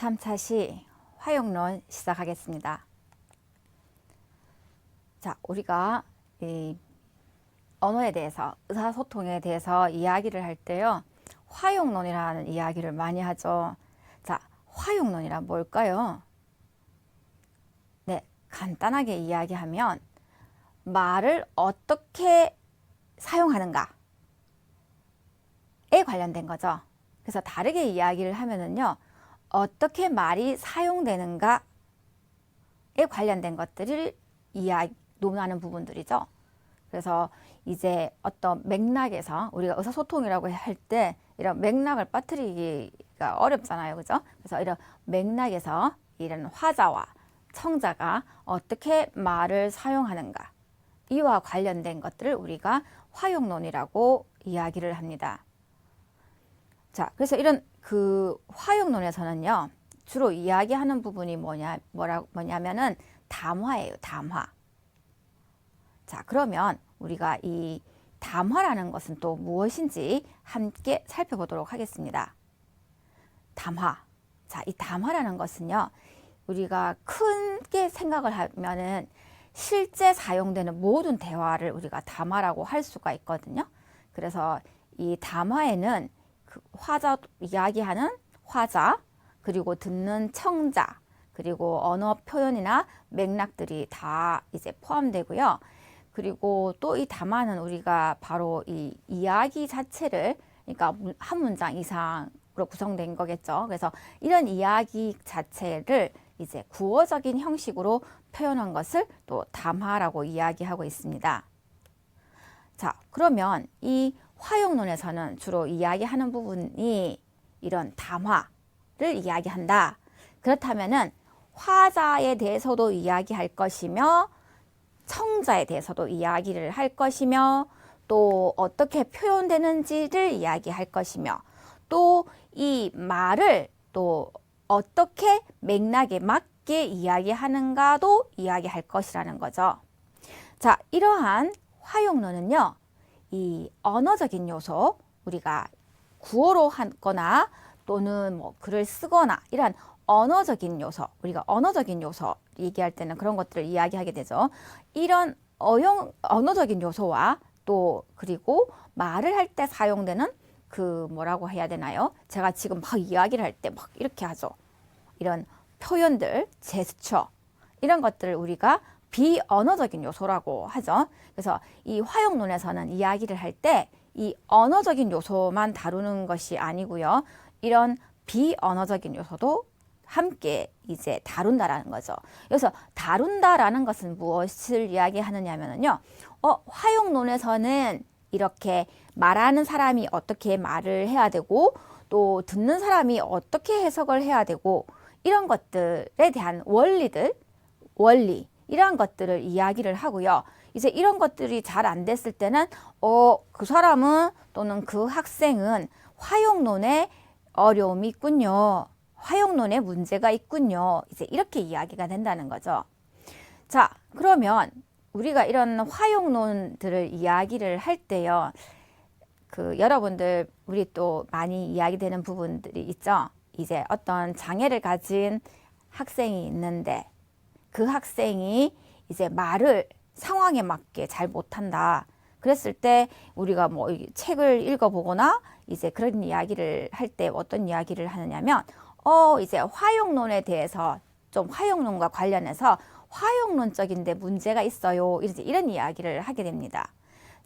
3차 시 화용론 시작하겠습니다. 자, 우리가 이 언어에 대해서, 의사소통에 대해서 이야기를 할 때요, 화용론이라는 이야기를 많이 하죠. 자, 화용론이란 뭘까요? 네, 간단하게 이야기하면 말을 어떻게 사용하는가에 관련된 거죠. 그래서 다르게 이야기를 하면은요, 어떻게 말이 사용되는가에 관련된 것들을 논하는 부분들이죠. 그래서 이제 어떤 맥락에서 우리가 의사소통이라고 할 때 이런 맥락을 빠뜨리기가 어렵잖아요. 그죠? 그래서 이런 맥락에서 이런 화자와 청자가 어떻게 말을 사용하는가, 이와 관련된 것들을 우리가 화용론이라고 이야기를 합니다. 자, 그래서 이런 화용론에서는요, 주로 이야기하는 부분이 뭐냐면은 담화예요, 담화. 자, 그러면 우리가 이 담화라는 것은 또 무엇인지 함께 살펴보도록 하겠습니다. 담화. 자, 이 담화라는 것은요, 우리가 크게 생각을 하면은 실제 사용되는 모든 대화를 우리가 담화라고 할 수가 있거든요. 그래서 이 담화에는 이야기하는 화자, 그리고 듣는 청자, 그리고 언어 표현이나 맥락들이 다 이제 포함되고요. 그리고 또 이 담화는 우리가 바로 이 이야기 자체를, 그러니까 한 문장 이상으로 구성된 거겠죠. 그래서 이런 이야기 자체를 이제 구어적인 형식으로 표현한 것을 또 담화라고 이야기하고 있습니다. 자, 그러면 이 화용론에서는 주로 이야기하는 부분이 이런 담화를 이야기한다. 그렇다면은 화자에 대해서도 이야기할 것이며, 청자에 대해서도 이야기를 할 것이며, 또 어떻게 표현되는지를 이야기할 것이며, 또 이 말을 또 어떻게 맥락에 맞게 이야기하는가도 이야기할 것이라는 거죠. 자, 이러한 화용론은요, 이 언어적인 요소, 우리가 구어로 하거나 또는 뭐 글을 쓰거나 이러한 언어적인 요소, 우리가 언어적인 요소 얘기할 때는 그런 것들을 이야기하게 되죠. 이런 언어적인 요소와 또 그리고 말을 할 때 사용되는 뭐라고 해야 되나요? 제가 지금 막 이야기를 할 때 막 이렇게 하죠. 이런 표현들, 제스처, 이런 것들을 우리가 비언어적인 요소라고 하죠. 그래서 이 화용론에서는 이야기를 할 때 이 언어적인 요소만 다루는 것이 아니고요, 이런 비언어적인 요소도 함께 이제 다룬다라는 거죠. 그래서 다룬다라는 것은 무엇을 이야기하느냐면요, 화용론에서는 이렇게 말하는 사람이 어떻게 말을 해야 되고, 또 듣는 사람이 어떻게 해석을 해야 되고, 이런 것들에 대한 원리, 이러한 것들을 이야기를 하고요. 이제 이런 것들이 잘 안 됐을 때는 그 사람은 또는 그 학생은 화용론에 어려움이 있군요, 화용론에 문제가 있군요, 이제 이렇게 이야기가 된다는 거죠. 자, 그러면 우리가 이런 화용론들을 이야기를 할 때요, 여러분들 우리 또 많이 이야기되는 부분들이 있죠. 이제 어떤 장애를 가진 학생이 있는데 그 학생이 이제 말을 상황에 맞게 잘 못한다. 그랬을 때 우리가 뭐 책을 읽어보거나 이제 그런 이야기를 할 때 어떤 이야기를 하느냐면, 이제 화용론에 대해서 좀 화용론과 관련해서 화용론적인데 문제가 있어요, 이런 이야기를 하게 됩니다.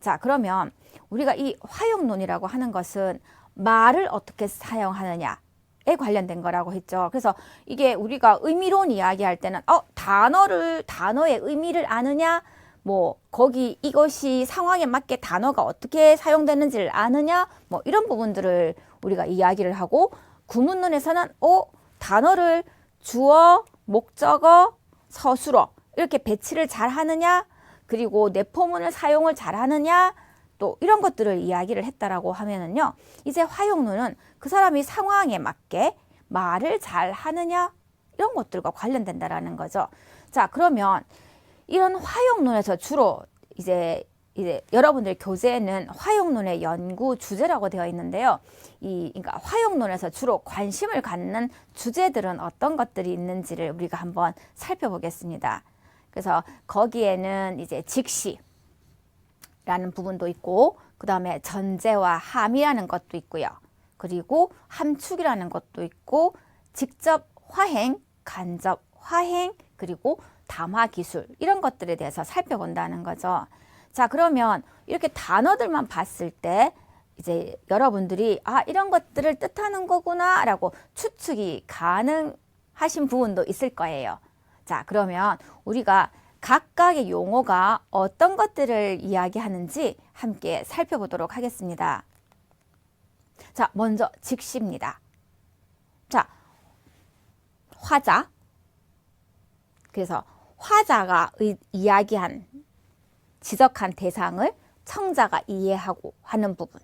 자, 그러면 우리가 이 화용론이라고 하는 것은 말을 어떻게 사용하느냐에 관련된 거라고 했죠. 그래서 이게 우리가 의미론 이야기할 때는 단어의 의미를 아느냐, 뭐 거기 이것이 상황에 맞게 단어가 어떻게 사용되는지를 아느냐, 뭐 이런 부분들을 우리가 이야기를 하고, 구문론에서는 단어를 주어, 목적어, 서술어 이렇게 배치를 잘 하느냐, 그리고 내포문을 사용을 잘 하느냐, 또 이런 것들을 이야기를 했다라고 하면은요, 이제 화용론은 그 사람이 상황에 맞게 말을 잘 하느냐, 이런 것들과 관련된다라는 거죠. 자, 그러면 이런 화용론에서 주로 이제 이제 여러분들 교재에는 화용론의 연구 주제라고 되어 있는데요. 그러니까 화용론에서 주로 관심을 갖는 주제들은 어떤 것들이 있는지를 우리가 한번 살펴보겠습니다. 그래서 거기에는 이제 직시라는 부분도 있고, 그 다음에 전제와 함이라는 것도 있고요. 그리고 함축이라는 것도 있고, 직접 화행, 간접 화행, 그리고 담화 기술, 이런 것들에 대해서 살펴본다는 거죠. 자, 그러면 이렇게 단어들만 봤을 때 이제 여러분들이 이런 것들을 뜻하는 거구나 라고 추측이 가능하신 부분도 있을 거예요. 자, 그러면 우리가 각각의 용어가 어떤 것들을 이야기하는지 함께 살펴보도록 하겠습니다. 자, 먼저 직시입니다. 자, 화자. 그래서 화자가 이야기한, 지적한 대상을 청자가 이해하고 하는 부분.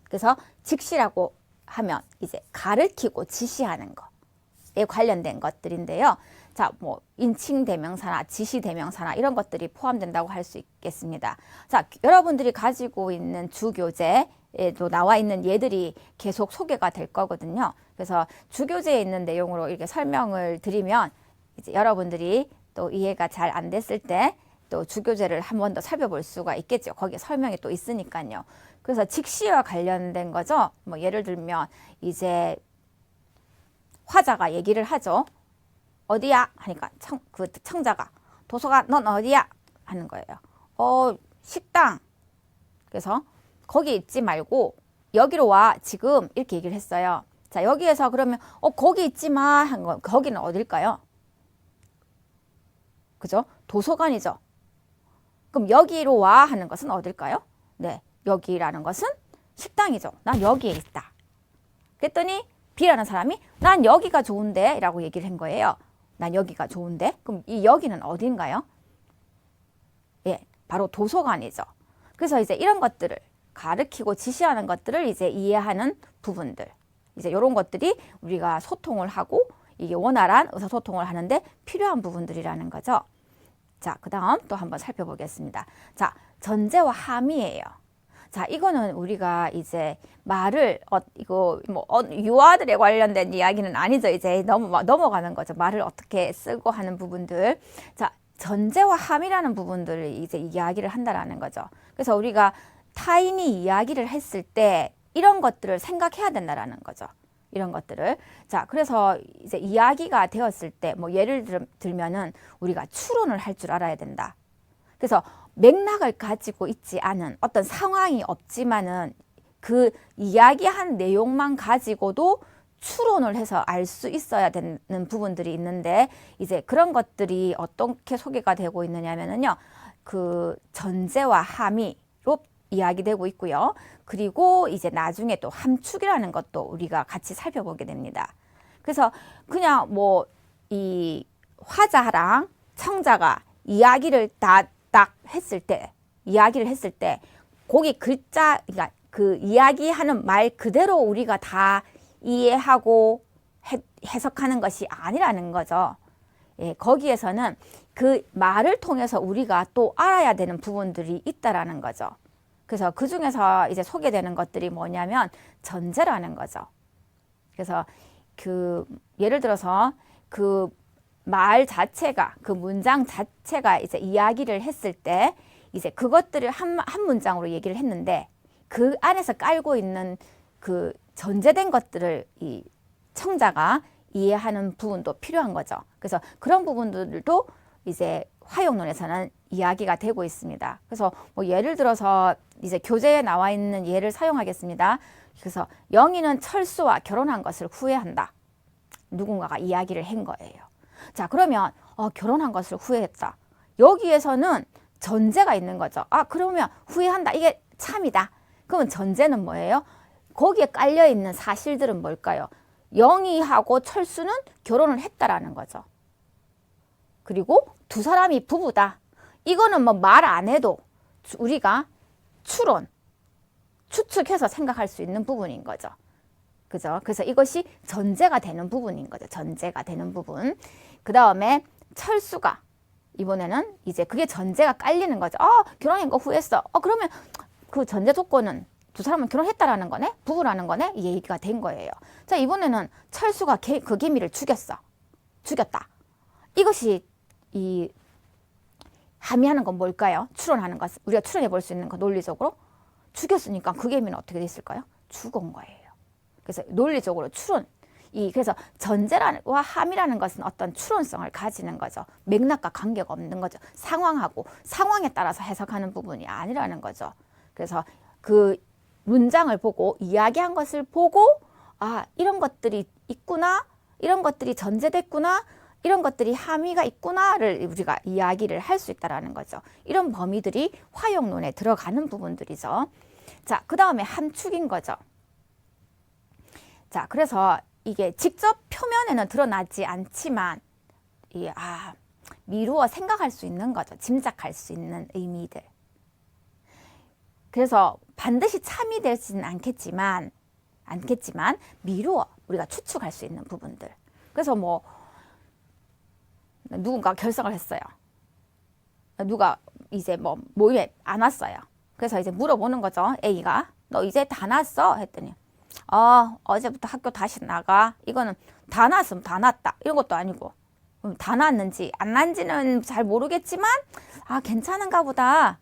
그래서 직시라고 하면 이제 가르치고 지시하는 것에 관련된 것들인데요. 자, 뭐 인칭 대명사나 지시 대명사나 이런 것들이 포함된다고 할 수 있겠습니다. 자, 여러분들이 가지고 있는 주교재에도 나와 있는 예들이 계속 소개가 될 거거든요. 그래서 주교재에 있는 내용으로 이렇게 설명을 드리면 이제 여러분들이 또 이해가 잘 안 됐을 때 또 주교재를 한 번 더 살펴볼 수가 있겠죠. 거기에 설명이 또 있으니까요. 그래서 직시와 관련된 거죠. 뭐 예를 들면 이제 화자가 얘기를 하죠. 어디야? 하니까 그 청자가 도서관 넌 어디야? 하는 거예요. 식당. 그래서 거기 있지 말고 여기로 와 지금, 이렇게 얘기를 했어요. 자, 여기에서 그러면 거기 있지 마 한 거, 거기는 어딜까요? 그죠? 도서관이죠. 그럼 여기로 와 하는 것은 어딜까요? 네, 여기라는 것은 식당이죠. 난 여기에 있다. 그랬더니 B라는 사람이 난 여기가 좋은데 라고 얘기를 한 거예요. 난 여기가 좋은데? 그럼 이 여기는 어딘가요? 예, 바로 도서관이죠. 그래서 이제 이런 것들을 가르치고 지시하는 것들을 이제 이해하는 부분들. 이제 이런 것들이 우리가 소통을 하고 이게 원활한 의사소통을 하는데 필요한 부분들이라는 거죠. 자, 그 다음 또 한번 살펴보겠습니다. 자, 전제와 함이에요. 자, 이거는 우리가 이제 말을, 이거 뭐 유아들에 관련된 이야기는 아니죠. 이제 넘어가는 거죠. 말을 어떻게 쓰고 하는 부분들. 자, 전제와 함이라는 부분들을 이제 이야기를 한다라는 거죠. 그래서 우리가 타인이 이야기를 했을 때 이런 것들을 생각해야 된다라는 거죠. 이런 것들을. 자, 그래서 이제 이야기가 되었을 때 뭐 예를 들면은 우리가 추론을 할 줄 알아야 된다. 그래서 맥락을 가지고 있지 않은 어떤 상황이 없지만은 그 이야기한 내용만 가지고도 추론을 해서 알 수 있어야 되는 부분들이 있는데, 이제 그런 것들이 어떻게 소개가 되고 있느냐면은요, 그 전제와 함의로 이야기되고 있고요. 그리고 이제 나중에 또 함축이라는 것도 우리가 같이 살펴보게 됩니다. 그래서 그냥 뭐 이 화자랑 청자가 이야기를 딱 했을 때, 거기 글자, 그러니까 그 이야기하는 말 그대로 우리가 다 이해하고 해석하는 것이 아니라는 거죠. 예, 거기에서는 그 말을 통해서 우리가 또 알아야 되는 부분들이 있다라는 거죠. 그래서 그 중에서 이제 소개되는 것들이 뭐냐면 전제라는 거죠. 그래서 그 예를 들어서 그 말 자체가, 그 문장 자체가 이제 이야기를 했을 때 이제 그것들을 한 문장으로 얘기를 했는데 그 안에서 깔고 있는 그 전제된 것들을 이 청자가 이해하는 부분도 필요한 거죠. 그래서 그런 부분들도 이제 화용론에서는 이야기가 되고 있습니다. 그래서 뭐 예를 들어서 이제 교재에 나와 있는 예를 사용하겠습니다. 그래서 영희는 철수와 결혼한 것을 후회한다. 누군가가 이야기를 한 거예요. 자, 그러면 결혼한 것을 후회했다. 여기에서는 전제가 있는 거죠. 그러면 후회한다. 이게 참이다. 그러면 전제는 뭐예요? 거기에 깔려 있는 사실들은 뭘까요? 영희하고 철수는 결혼을 했다라는 거죠. 그리고 두 사람이 부부다. 이거는 뭐 말 안 해도 우리가 추측해서 생각할 수 있는 부분인 거죠. 그죠? 그래서 이것이 전제가 되는 부분인 거죠. 전제가 되는 부분. 그 다음에 철수가 이번에는 이제 그게 전제가 깔리는 거죠. 결혼한 거 후회했어. 그러면 그 전제 조건은 두 사람은 결혼했다라는 거네? 부부라는 거네? 이 얘기가 된 거예요. 자, 이번에는 철수가 그 개미를 죽였다. 이것이 이 함의하는 건 뭘까요? 추론하는 것, 우리가 추론해 볼 수 있는 거 논리적으로 죽였으니까 그 개미는 어떻게 됐을까요? 죽은 거예요. 그래서 논리적으로 그래서 전제와 함이라는 것은 어떤 추론성을 가지는 거죠. 맥락과 관계가 없는 거죠. 상황에 따라서 해석하는 부분이 아니라는 거죠. 그래서 그 문장을 보고 이야기한 것을 보고 이런 것들이 있구나, 이런 것들이 전제됐구나, 이런 것들이 함의가 있구나를 우리가 이야기를 할 수 있다라는 거죠. 이런 범위들이 화용론에 들어가는 부분들이죠. 자, 그 다음에 함축인 거죠. 자, 그래서 이게 직접 표면에는 드러나지 않지만 미루어 생각할 수 있는 거죠. 짐작할 수 있는 의미들. 그래서 반드시 참이 되지는 않겠지만 미루어 우리가 추측할 수 있는 부분들. 그래서 뭐 누군가 결석을 했어요. 누가 이제 뭐 모임에 안 왔어요. 그래서 이제 물어보는 거죠. A가 너 이제 다 났어? 했더니 어제부터 학교 다시 나가. 이거는 다 났으면 다 났다 이런 것도 아니고 다 났는지 안 났는지는 잘 모르겠지만 괜찮은가 보다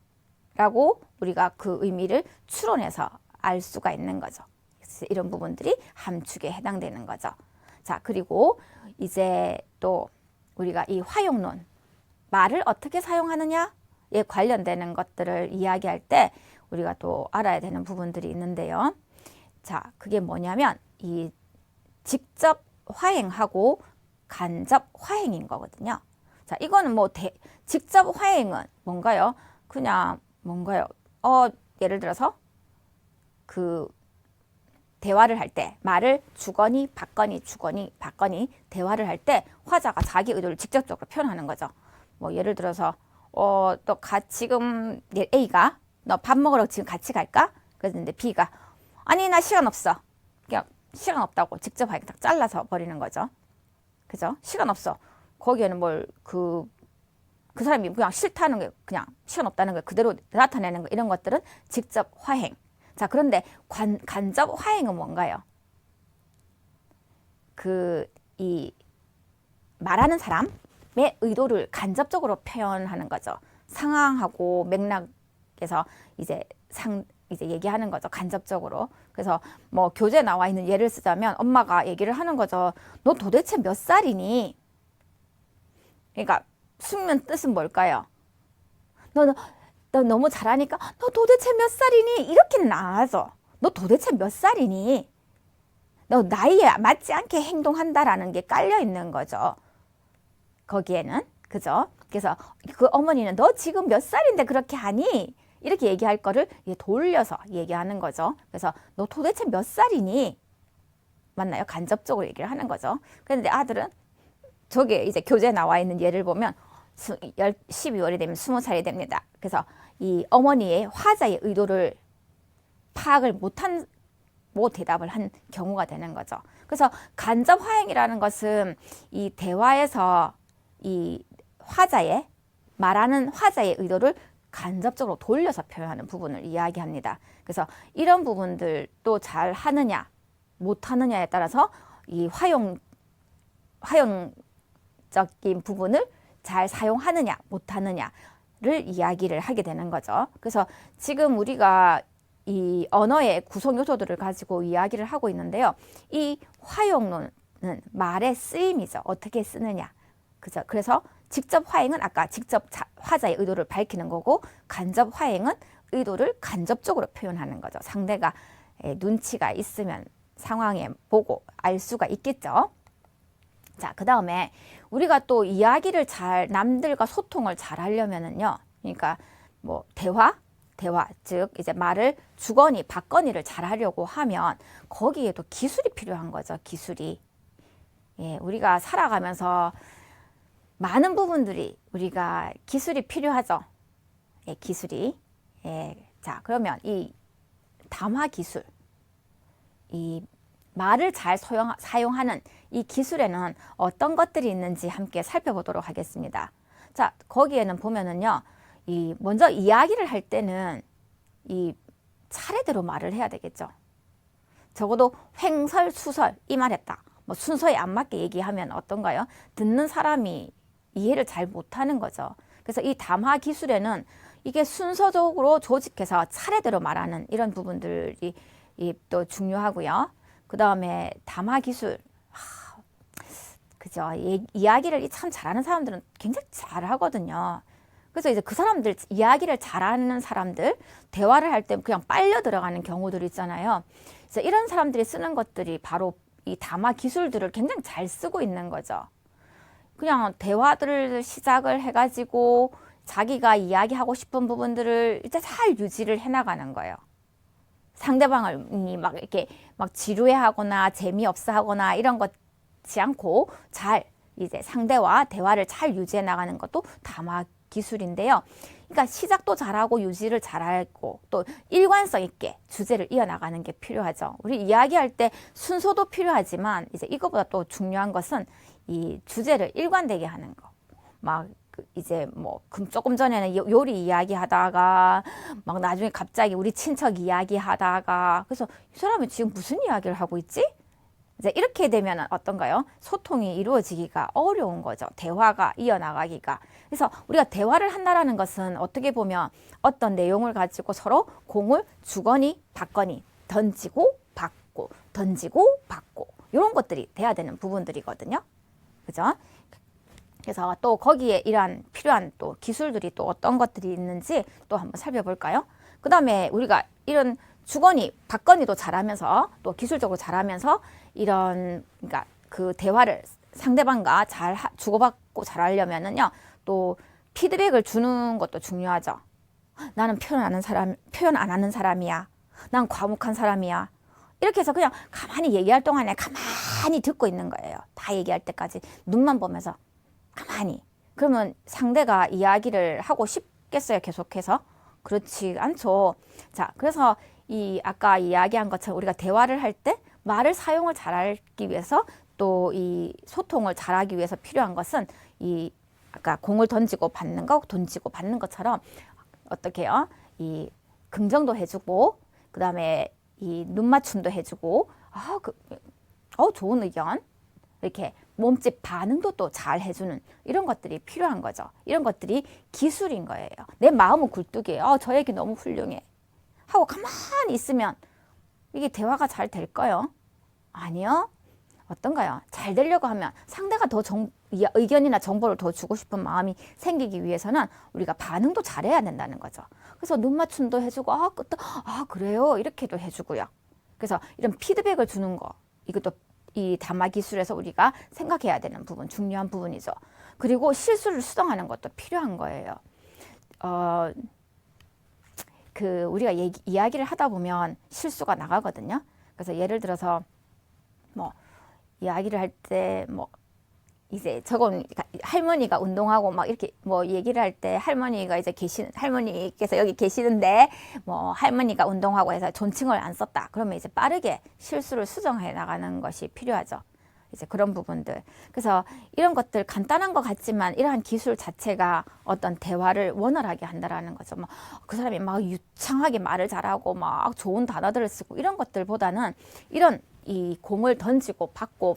라고 우리가 그 의미를 추론해서 알 수가 있는 거죠. 그래서 이런 부분들이 함축에 해당되는 거죠. 자, 그리고 이제 또 우리가 이 화용론, 말을 어떻게 사용하느냐에 관련되는 것들을 이야기할 때 우리가 또 알아야 되는 부분들이 있는데요. 자, 그게 뭐냐면 이 직접 화행하고 간접 화행인 거거든요. 자, 이거는 뭐 직접 화행은 뭔가요? 그냥 뭔가요? 예를 들어서 그 대화를 할 때 말을 주거니 받거니 대화를 할 때 화자가 자기 의도를 직접적으로 표현하는 거죠. 뭐 예를 들어서 지금 A가 너 밥 먹으러 지금 같이 갈까? 그랬는데 B가 아니 나 시간 없어. 그냥 시간 없다고 직접 하게 딱 잘라서 버리는 거죠. 그죠? 시간 없어. 거기에는 그 사람이 그냥 싫다는 게 그냥 시간 없다는 걸 그대로 나타내는 거 이런 것들은 직접 화행. 자, 그런데 간접 화행은 뭔가요? 이 말하는 사람의 의도를 간접적으로 표현하는 거죠. 상황하고 맥락에서 이제 얘기하는 거죠. 간접적으로. 그래서 뭐 교재에 나와 있는 예를 쓰자면 엄마가 얘기를 하는 거죠. 너 도대체 몇 살이니? 그러니까 숙면 뜻은 뭘까요? 너 너무 잘하니까 너 도대체 몇 살이니? 이렇게는 안 하죠. 너 도대체 몇 살이니? 너 나이에 맞지 않게 행동한다라는 게 깔려 있는 거죠. 거기에는. 그죠? 그래서 그 어머니는 너 지금 몇 살인데 그렇게 하니? 이렇게 얘기할 거를 돌려서 얘기하는 거죠. 그래서 너 도대체 몇 살이니? 맞나요? 간접적으로 얘기를 하는 거죠. 그런데 아들은 저게 이제 교재에 나와 있는 예를 보면 12월이 되면 20살이 됩니다. 그래서 이 어머니의 화자의 의도를 파악을 못한 대답을 한 경우가 되는 거죠. 그래서 간접 화행이라는 것은 이 대화에서 이 말하는 화자의 의도를 간접적으로 돌려서 표현하는 부분을 이야기합니다. 그래서 이런 부분들도 잘 하느냐 못하느냐에 따라서 이 화용적인 부분을 잘 사용하느냐 못하느냐를 이야기를 하게 되는 거죠. 그래서 지금 우리가 이 언어의 구성 요소들을 가지고 이야기를 하고 있는데요. 이 화용론은 말의 쓰임이죠. 어떻게 쓰느냐. 그죠? 그래서 직접 화행은 아까 직접 화자의 의도를 밝히는 거고, 간접 화행은 의도를 간접적으로 표현하는 거죠. 상대가 눈치가 있으면 상황에 보고 알 수가 있겠죠. 자, 그 다음에 우리가 또 이야기를 남들과 소통을 잘 하려면은요. 그러니까 뭐 대화, 즉 이제 말을 주거니 받거니를 잘 하려고 하면 거기에도 기술이 필요한 거죠. 기술이. 우리가 살아가면서 많은 부분들이 우리가 기술이 필요하죠. 기술이. 자, 그러면 이 담화 기술, 이 말을 잘 사용하는 이 기술에는 어떤 것들이 있는지 함께 살펴보도록 하겠습니다. 자, 거기에는 보면은요, 이 먼저 이야기를 할 때는 이 차례대로 말을 해야 되겠죠. 적어도 횡설수설 이 말했다. 뭐 순서에 안 맞게 얘기하면 어떤가요? 듣는 사람이 이해를 잘 못하는 거죠. 그래서 이 담화 기술에는 이게 순서적으로 조직해서 차례대로 말하는 이런 부분들이 또 중요하고요. 그 다음에 담화 기술, 그죠? 이야기를 참 잘하는 사람들은 굉장히 잘하거든요. 그래서 이제 그 사람들, 이야기를 잘하는 사람들, 대화를 할 때 그냥 빨려 들어가는 경우들이 있잖아요. 그래서 이런 사람들이 쓰는 것들이 바로 이 담화 기술들을 굉장히 잘 쓰고 있는 거죠. 그냥 대화들을 시작을 해가지고 자기가 이야기하고 싶은 부분들을 이제 잘 유지를 해나가는 거예요. 상대방을 막 이렇게 막 지루해하거나 재미없어 하거나 이런 것지 않고 잘 이제 상대와 대화를 잘 유지해 나가는 것도 담화 기술인데요. 그러니까 시작도 잘하고 유지를 잘하고 또 일관성 있게 주제를 이어나가는 게 필요하죠. 우리 이야기할 때 순서도 필요하지만 이제 이거보다 또 중요한 것은 이 주제를 일관되게 하는 거. 막 이제 뭐 조금 전에는 요리 이야기하다가 막 나중에 갑자기 우리 친척 이야기하다가 그래서 이 사람이 지금 무슨 이야기를 하고 있지? 이제 이렇게 되면 어떤가요? 소통이 이루어지기가 어려운 거죠. 대화가 이어나가기가. 그래서 우리가 대화를 한다라는 것은 어떻게 보면 어떤 내용을 가지고 서로 공을 주거니 받거니 던지고 받고 던지고 받고 이런 것들이 돼야 되는 부분들이거든요. 그죠? 그래서 또 거기에 이러한 필요한 또 기술들이 또 어떤 것들이 있는지 또 한번 살펴볼까요? 그 다음에 우리가 이런 주거니 받거니도 잘하면서 또 기술적으로 잘하면서 이런 그러니까 그 대화를 상대방과 잘 주고받고 잘하려면은요 또 피드백을 주는 것도 중요하죠. 나는 표현 안 하는 사람이야. 난 과묵한 사람이야. 이렇게 해서 그냥 가만히 얘기할 동안에 가만히 듣고 있는 거예요. 다 얘기할 때까지 눈만 보면서 가만히. 그러면 상대가 이야기를 하고 싶겠어요, 계속해서? 그렇지 않죠. 자, 그래서 이 아까 이야기한 것처럼 우리가 대화를 할 때 말을 사용을 잘하기 위해서 또 이 소통을 잘하기 위해서 필요한 것은 이 아까 공을 던지고 받는 거, 던지고 받는 것처럼 어떻게 해요? 이 긍정도 해주고 그 다음에 이 눈맞춤도 해주고 좋은 의견 이렇게 몸짓 반응도 또 잘 해주는 이런 것들이 필요한 거죠. 이런 것들이 기술인 거예요. 내 마음은 굴뚝이에요. 저 얘기 너무 훌륭해 하고 가만히 있으면 이게 대화가 잘 될까요? 아니요. 어떤가요? 잘 되려고 하면 상대가 더 의견이나 정보를 더 주고 싶은 마음이 생기기 위해서는 우리가 반응도 잘해야 된다는 거죠. 그래서 눈맞춤도 해주고 그래요 이렇게도 해주고요. 그래서 이런 피드백을 주는 거 이것도 이 담화 기술에서 우리가 생각해야 되는 부분, 중요한 부분이죠. 그리고 실수를 수정하는 것도 필요한 거예요. 우리가 이야기를 하다 보면 실수가 나가거든요. 그래서 예를 들어서 뭐 이야기를 할 때 뭐 이제 저건 할머니가 운동하고 막 이렇게 뭐 얘기를 할 때 할머니께서 여기 계시는데 뭐 할머니가 운동하고 해서 존칭을 안 썼다. 그러면 이제 빠르게 실수를 수정해 나가는 것이 필요하죠. 이제 그런 부분들. 그래서 이런 것들 간단한 것 같지만 이러한 기술 자체가 어떤 대화를 원활하게 한다라는 거죠. 그 사람이 막 유창하게 말을 잘하고 막 좋은 단어들을 쓰고 이런 것들보다는 이런 이 공을 던지고 받고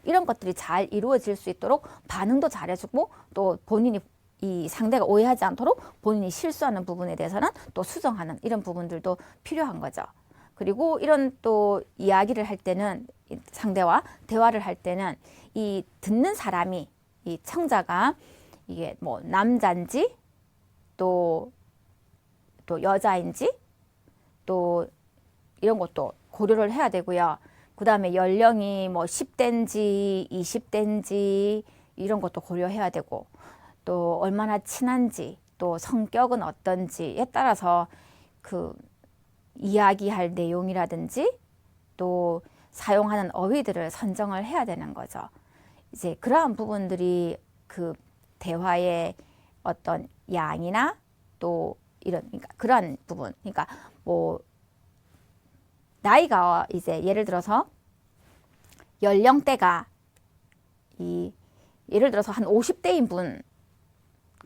이런 것들이 잘 이루어질 수 있도록 반응도 잘해주고 또 본인이 이 상대가 오해하지 않도록 본인이 실수하는 부분에 대해서는 또 수정하는 이런 부분들도 필요한 거죠. 그리고 이런 또 이야기를 할 때는 상대와 대화를 할 때는 이 듣는 사람이 이 청자가 이게 뭐 남자인지 또 여자인지 또 이런 것도 고려를 해야 되고요. 그 다음에 연령이 뭐 10대인지 20대인지 이런 것도 고려해야 되고 또 얼마나 친한지 또 성격은 어떤지에 따라서 그 이야기할 내용이라든지 또 사용하는 어휘들을 선정을 해야 되는 거죠. 이제 그러한 부분들이 그 대화의 어떤 양이나 또 이런 그러니까 그러한 부분 그러니까 뭐 나이가 이제 예를 들어서 연령대가 예를 들어서 한 50대인 분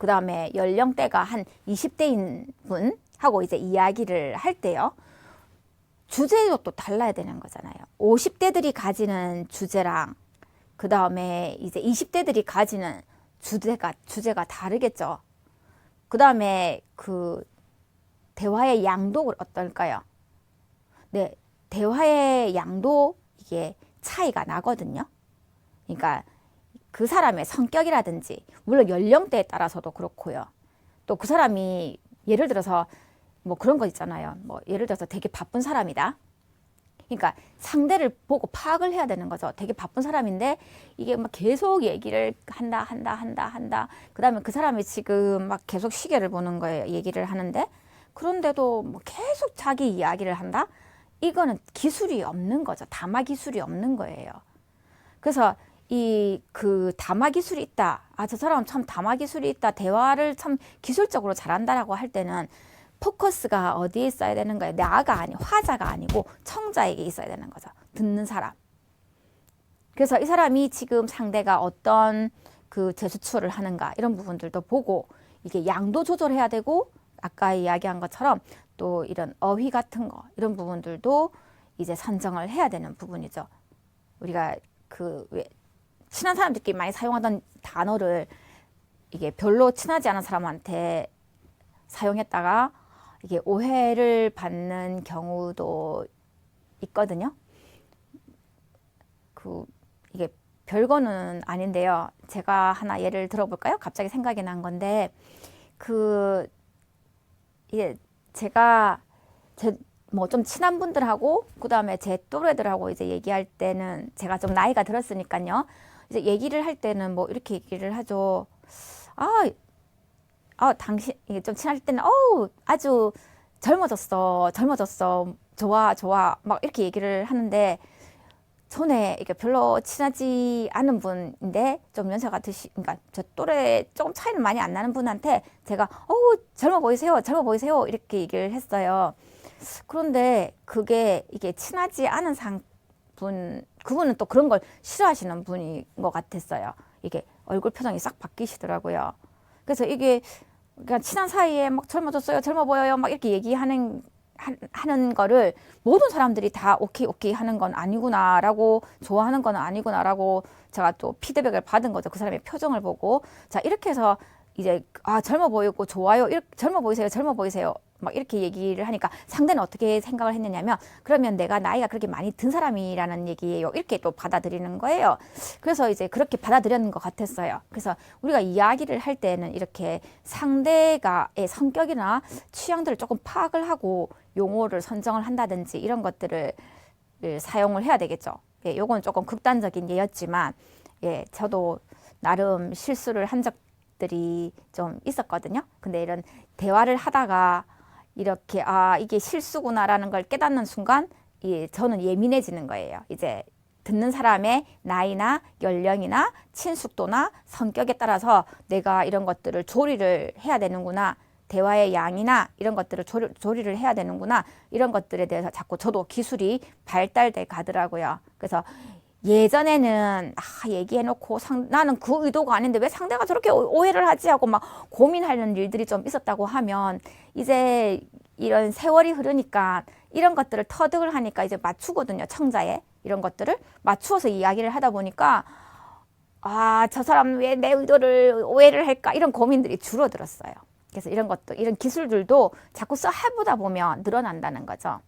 그 다음에 연령대가 한 20대인 분하고 이제 이야기를 할 때요. 주제도 또 달라야 되는 거잖아요. 50대들이 가지는 주제랑 그 다음에 이제 20대들이 가지는 주제가 다르겠죠. 그 다음에 그 대화의 양도 어떨까요? 네, 대화의 양도 이게 차이가 나거든요. 그러니까 그 사람의 성격이라든지 물론 연령대에 따라서도 그렇고요. 또 그 사람이 예를 들어서 뭐 그런 거 있잖아요. 뭐 예를 들어서 되게 바쁜 사람이다. 그러니까 상대를 보고 파악을 해야 되는 거죠. 되게 바쁜 사람인데 이게 막 계속 얘기를 한다. 그다음에 그 사람이 지금 막 계속 시계를 보는 거예요. 얘기를 하는데 그런데도 뭐 계속 자기 이야기를 한다. 이거는 기술이 없는 거죠. 담화 기술이 없는 거예요. 그래서 이 그 담화 기술이 있다. 아, 저 사람은 참 담화 기술이 있다. 대화를 참 기술적으로 잘한다라고 할 때는 포커스가 어디에 있어야 되는 거예요? 화자가 아니고 청자에게 있어야 되는 거죠. 듣는 사람. 그래서 이 사람이 지금 상대가 어떤 그 재수출을 하는가 이런 부분들도 보고 이게 양도 조절해야 되고 아까 이야기한 것처럼 또 이런 어휘 같은 거 이런 부분들도 이제 선정을 해야 되는 부분이죠. 우리가 그 왜 친한 사람들끼리 많이 사용하던 단어를 이게 별로 친하지 않은 사람한테 사용했다가 이게 오해를 받는 경우도 있거든요. 이게 별거는 아닌데요. 제가 하나 예를 들어볼까요? 갑자기 생각이 난 건데 이게 제가 뭐 좀 친한 분들하고 그다음에 제 또래들하고 이제 얘기할 때는 제가 좀 나이가 들었으니까요. 이제 얘기를 할 때는 뭐 이렇게 얘기를 하죠. 당신 이게 좀 친할 때는 아주 젊어졌어. 좋아. 막 이렇게 얘기를 하는데 전에 이게 별로 친하지 않은 분인데 좀 연세가 그러니까 저 또래 조금 차이는 많이 안 나는 분한테 제가 젊어 보이세요 이렇게 얘기를 했어요. 그런데 이게 친하지 않은 그분은 또 그런 걸 싫어하시는 분인 것 같았어요. 이게 얼굴 표정이 싹 바뀌시더라고요. 그래서 이게 그냥 친한 사이에 막 젊어졌어요, 젊어 보여요, 막 이렇게 얘기하는 거를 모든 사람들이 다 오케이 하는 건 아니구나라고 좋아하는 건 아니구나라고 제가 또 피드백을 받은 거죠. 그 사람의 표정을 보고 자 이렇게 해서 이제 젊어 보이고 좋아요, 젊어 보이세요. 막 이렇게 얘기를 하니까 상대는 어떻게 생각을 했느냐면 그러면 내가 나이가 그렇게 많이 든 사람이라는 얘기예요. 이렇게 또 받아들이는 거예요. 그래서 이제 그렇게 받아들였는 것 같았어요. 그래서 우리가 이야기를 할 때는 이렇게 상대가의 성격이나 취향들을 조금 파악을 하고 용어를 선정을 한다든지 이런 것들을 사용을 해야 되겠죠. 예, 요건 조금 극단적인 예였지만 예, 저도 나름 실수를 한 적들이 좀 있었거든요. 근데 이런 대화를 하다가 이렇게 이게 실수구나라는 걸 깨닫는 순간 저는 예민해지는 거예요. 이제 듣는 사람의 나이나 연령이나 친숙도나 성격에 따라서 내가 이런 것들을 조리를 해야 되는구나. 대화의 양이나 이런 것들을 조리를 해야 되는구나. 이런 것들에 대해서 자꾸 저도 기술이 발달돼 가더라고요. 그래서 예전에는 얘기해놓고 나는 그 의도가 아닌데 왜 상대가 저렇게 오해를 하지 하고 막 고민하는 일들이 좀 있었다고 하면 이제 이런 세월이 흐르니까 이런 것들을 터득을 하니까 이제 맞추거든요. 청자에 이런 것들을 맞추어서 이야기를 하다 보니까 저 사람 왜 내 의도를 오해를 할까 이런 고민들이 줄어들었어요. 그래서 이런 기술들도 자꾸 해보다 보면 늘어난다는 거죠.